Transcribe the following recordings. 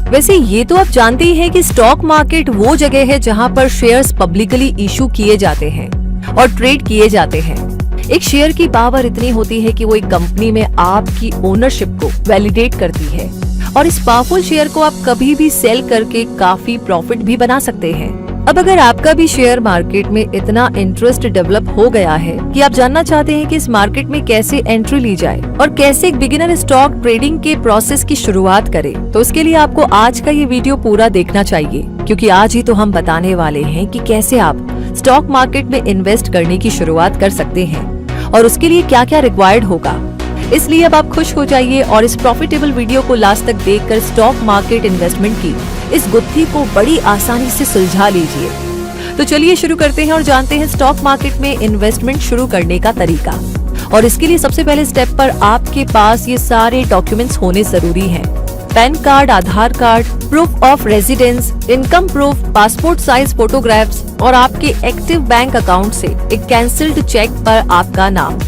वैसे ये तो आप जानते ही हैं कि स्टॉक मार्केट वो जगह है जहां पर शेयर्स पब्लिकली इशू किए जाते हैं और ट्रेड किए जाते हैं। एक शेयर की पावर इतनी होती है कि वो एक कंपनी में आपकी ओनरशिप को वैलिडेट करती है और इस पावरफुल शेयर को आप कभी भी सेल करके काफी प्रॉफिट भी बना सकते हैं। अब अगर आपका भी शेयर मार्केट में इतना इंटरेस्ट डेवलप हो गया है कि आप जानना चाहते हैं कि इस मार्केट में कैसे एंट्री ली जाए और कैसे एक बिगिनर स्टॉक ट्रेडिंग के प्रोसेस की शुरुआत करें, तो उसके लिए आपको आज का ये वीडियो पूरा देखना चाहिए, क्योंकि आज ही तो हम बताने वाले हैं कि कैसे आप स्टॉक मार्केट में इन्वेस्ट करने की शुरुआत कर सकते हैं और उसके लिए क्या क्या रिक्वायर्ड होगा। इसलिए अब आप खुश हो जाइए और इस प्रॉफिटेबल वीडियो को लास्ट तक देखकर स्टॉक मार्केट इन्वेस्टमेंट की इस गुत्थी को बड़ी आसानी से सुलझा लीजिए। तो चलिए शुरू करते हैं और जानते हैं स्टॉक मार्केट में इन्वेस्टमेंट शुरू करने का तरीका। और इसके लिए सबसे पहले स्टेप पर आपके पास ये सारे डॉक्यूमेंट्स होने जरूरी हैं। Pan card, Aadhaar card, proof of residence, income proof, passport size photographs और आपके एक्टिव बैंक अकाउंट से एक कैंसिल्ड चेक पर आपका नाम।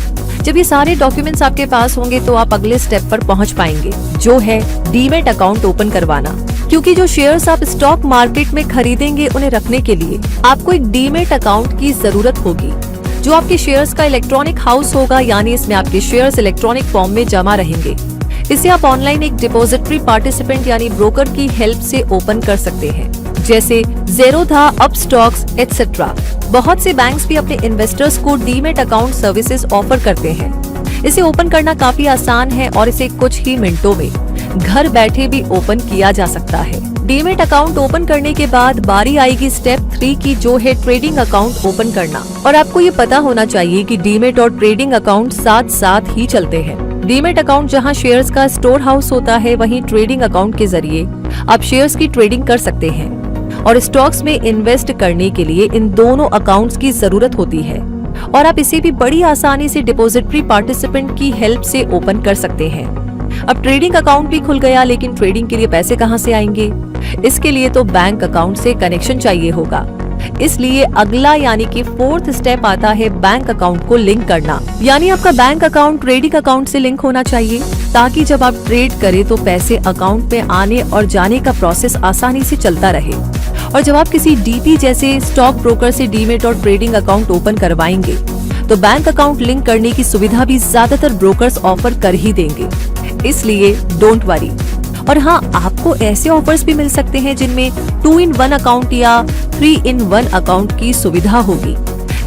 जब ये सारे डॉक्यूमेंट्स आपके पास होंगे तो आप अगले स्टेप पर पहुंच पाएंगे, जो है डीमैट अकाउंट ओपन करवाना। क्योंकि जो शेयर्स आप स्टॉक मार्केट में खरीदेंगे उन्हें रखने के लिए आपको एक डीमैट अकाउंट की जरूरत होगी, जो आपके शेयर्स का इलेक्ट्रॉनिक हाउस होगा, यानी इसमें आपके शेयर्स इलेक्ट्रॉनिक फॉर्म में जमा रहेंगे। इसे आप ऑनलाइन एक डिपॉजिटरी पार्टिसिपेंट यानी ब्रोकर की हेल्प से ओपन कर सकते हैं, जैसे ज़ेरोधा, अपस्टॉक्स एटसेट्रा। बहुत से बैंक्स भी अपने इन्वेस्टर्स को डीमैट अकाउंट सर्विसेज ऑफर करते हैं। इसे ओपन करना काफी आसान है और इसे कुछ ही मिनटों में घर बैठे भी ओपन किया जा सकता है। डीमैट अकाउंट ओपन करने के बाद बारी आएगी स्टेप 3 की, जो है ट्रेडिंग अकाउंट ओपन करना। और आपको ये पता होना चाहिए कि डीमैट और ट्रेडिंग अकाउंट साथ साथ ही चलते हैं। डीमैट अकाउंट जहां शेयर्स का स्टोर हाउस होता है, वहीं ट्रेडिंग अकाउंट के जरिए आप शेयर्स की ट्रेडिंग कर सकते हैं और स्टॉक्स में इन्वेस्ट करने के लिए इन दोनों अकाउंट्स की जरूरत होती है। और आप इसे भी बड़ी आसानी से डिपॉजिटरी पार्टिसिपेंट की हेल्प से ओपन कर सकते हैं। अब ट्रेडिंग अकाउंट भी खुल गया, लेकिन ट्रेडिंग के लिए पैसे कहां से आएंगे? इसके लिए तो बैंक अकाउंट से कनेक्शन चाहिए होगा। इसलिए अगला यानी कि 4th स्टेप आता है बैंक अकाउंट को लिंक करना। यानी आपका बैंक अकाउंट ट्रेडिंग अकाउंट से लिंक होना चाहिए, ताकि जब आप ट्रेड करें तो पैसे अकाउंट में आने और जाने का प्रोसेस आसानी से चलता रहे। और जब आप किसी डीपी जैसे स्टॉक ब्रोकर से डीमैट और ट्रेडिंग अकाउंट ओपन करवाएंगे तो बैंक अकाउंट लिंक करने की सुविधा भी ज्यादातर ब्रोकर्स ऑफर कर ही देंगे, इसलिए डोंट वरी। और हाँ, आपको ऐसे ऑफर्स भी मिल सकते हैं जिनमें 2-in-1 अकाउंट या 3-in-1 अकाउंट की सुविधा होगी।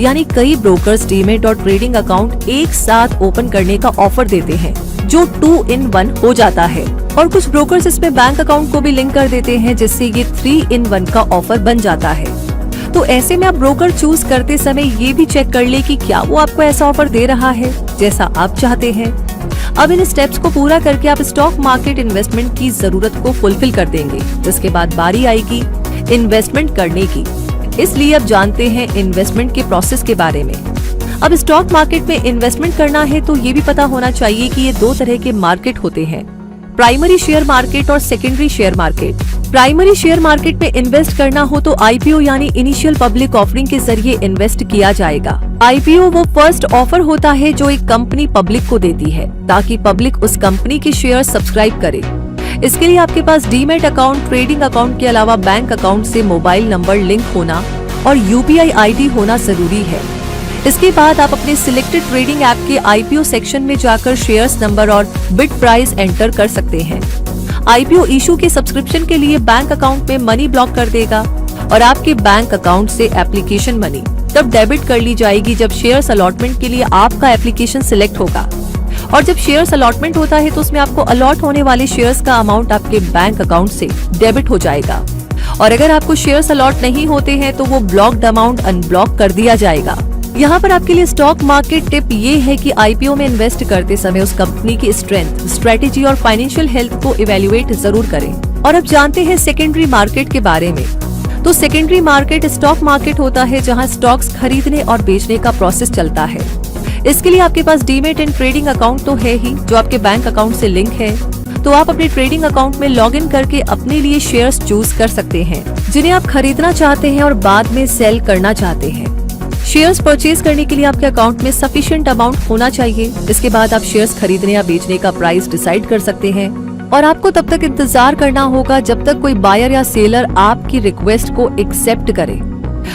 यानी कई ब्रोकर्स डीमैट और ट्रेडिंग अकाउंट एक साथ ओपन करने का ऑफर देते हैं, जो 2-in-1 हो जाता है। और कुछ ब्रोकर्स इसमें बैंक अकाउंट को भी लिंक कर देते हैं, जिससे ये 3-in-1 का ऑफर बन जाता है। तो ऐसे में आप ब्रोकर चूज करते समय ये भी चेक कर ले कि क्या वो आपको ऐसा ऑफर दे रहा है जैसा आप चाहते हैं। अब इन स्टेप्स को पूरा करके आप स्टॉक मार्केट इन्वेस्टमेंट की जरूरत को फुलफिल कर देंगे, जिसके बाद बारी आएगी इन्वेस्टमेंट करने की। इसलिए अब जानते हैं इन्वेस्टमेंट के प्रोसेस के बारे में। अब स्टॉक मार्केट में इन्वेस्टमेंट करना है तो ये भी पता होना चाहिए कि ये 2 तरह के मार्केट होते हैं, प्राइमरी शेयर मार्केट और secondary share market. Primary shear market में इन्वेस्ट करना हो तो आईपीओ यानी इनिशियल पब्लिक ऑफरिंग के जरिए इन्वेस्ट किया जाएगा। आईपीओ वो फर्स्ट ऑफर होता है जो एक कंपनी पब्लिक को देती है, ताकि पब्लिक उस कंपनी के शेयर सब्सक्राइब करे। इसके लिए आपके पास डीमैट अकाउंट, ट्रेडिंग अकाउंट के अलावा बैंक अकाउंट से मोबाइल नंबर लिंक होना और यूपीआई आईडी होना जरूरी है। इसके बाद आप अपने सिलेक्टेड ट्रेडिंग ऐप के आईपीओ सेक्शन में जाकर शेयर्स नंबर और बिड प्राइस एंटर कर सकते हैं। आईपीओ इशू के सब्सक्रिप्शन के लिए बैंक अकाउंट में मनी ब्लॉक कर देगा और आपके बैंक अकाउंट से एप्लीकेशन मनी तब डेबिट कर ली जाएगी जब शेयर्स अलॉटमेंट के लिए आपका एप्लीकेशन सिलेक्ट होगा। और जब शेयर्स अलॉटमेंट होता है तो उसमें आपको अलॉट होने वाले शेयर्स का अमाउंट आपके बैंक अकाउंट से डेबिट हो जाएगा। और अगर आपको शेयर्स अलॉट नहीं होते हैं तो वो ब्लॉक्ड अमाउंट अनब्लॉक कर दिया जाएगा। यहाँ पर आपके लिए स्टॉक मार्केट टिप ये है कि आईपीओ में इन्वेस्ट करते समय उस कंपनी की स्ट्रेंथ, स्ट्रेटेजी और फाइनेंशियल हेल्थ को इवेल्युएट जरूर करें। और अब जानते हैं सेकेंडरी मार्केट के बारे में। तो सेकेंडरी मार्केट स्टॉक मार्केट होता है जहाँ स्टॉक्स खरीदने और बेचने का प्रोसेस चलता है। इसके लिए आपके पास डीमैट एंड ट्रेडिंग अकाउंट तो है ही, जो आपके बैंक अकाउंट से लिंक है। तो आप अपने ट्रेडिंग अकाउंट में लॉगिन करके अपने लिए शेयर्स चूज कर सकते हैं जिन्हें आप खरीदना चाहते हैं और बाद में सेल करना चाहते हैं। शेयर्स परचेज करने के लिए आपके अकाउंट में सफिशिएंट अमाउंट होना चाहिए। इसके बाद आप शेयर्स खरीदने या बेचने का प्राइस डिसाइड कर सकते हैं। और आपको तब तक इंतजार करना होगा जब तक कोई बायर या सेलर आपकी रिक्वेस्ट को एक्सेप्ट करे।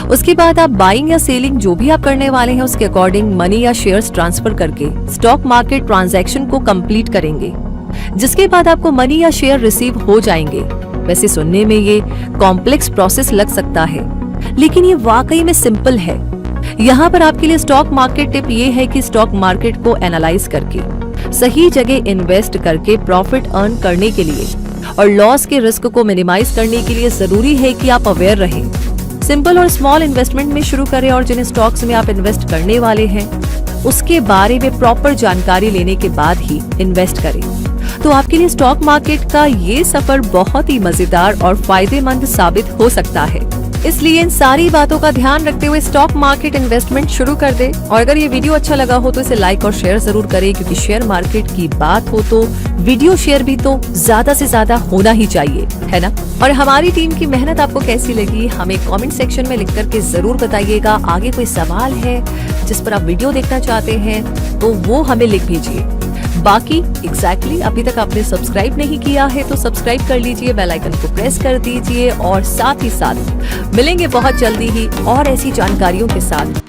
उसके बाद आप बाइंग या सेलिंग जो भी आप करने वाले हैं उसके अकॉर्डिंग मनी या शेयर्स ट्रांसफर करके स्टॉक मार्केट ट्रांजैक्शन को कंप्लीट करेंगे, जिसके बाद आपको मनी या शेयर रिसीव हो जाएंगे। वैसे सुनने में ये कॉम्प्लेक्स प्रोसेस लग सकता है, लेकिन ये वाकई में सिंपल है। यहाँ पर आपके लिए स्टॉक मार्केट टिप ये है कि स्टॉक मार्केट को एनालाइज करके सही जगह इन्वेस्ट करके प्रॉफिट अर्न करने के लिए और लॉस के रिस्क को मिनिमाइज करने के लिए जरूरी है कि आप अवेयर रहें। सिंपल और स्मॉल इन्वेस्टमेंट में शुरू करें और जिन स्टॉक्स में आप इन्वेस्ट करने वाले हैं उसके बारे में प्रॉपर जानकारी लेने के बाद ही इन्वेस्ट करें। तो आपके लिए स्टॉक मार्केट का ये सफर बहुत ही मजेदार और फायदेमंद साबित हो सकता है। इसलिए इन सारी बातों का ध्यान रखते हुए स्टॉक मार्केट इन्वेस्टमेंट शुरू कर दे। और अगर ये वीडियो अच्छा लगा हो तो इसे लाइक और शेयर जरूर करें, क्योंकि शेयर मार्केट की बात हो तो वीडियो शेयर भी तो ज्यादा से ज्यादा होना ही चाहिए, है ना। और हमारी टीम की मेहनत आपको कैसी लगी हमें कमेंट सेक्शन में लिख करके जरूर बताइएगा। आगे कोई सवाल है जिस पर आप वीडियो देखना चाहते हैं तो वो हमें लिख भेजिए। बाकी एग्जैक्टली अभी तक आपने सब्सक्राइब नहीं किया है तो सब्सक्राइब कर लीजिए, बेल आइकन को प्रेस कर दीजिए और साथ ही साथ मिलेंगे बहुत जल्दी ही और ऐसी जानकारियों के साथ।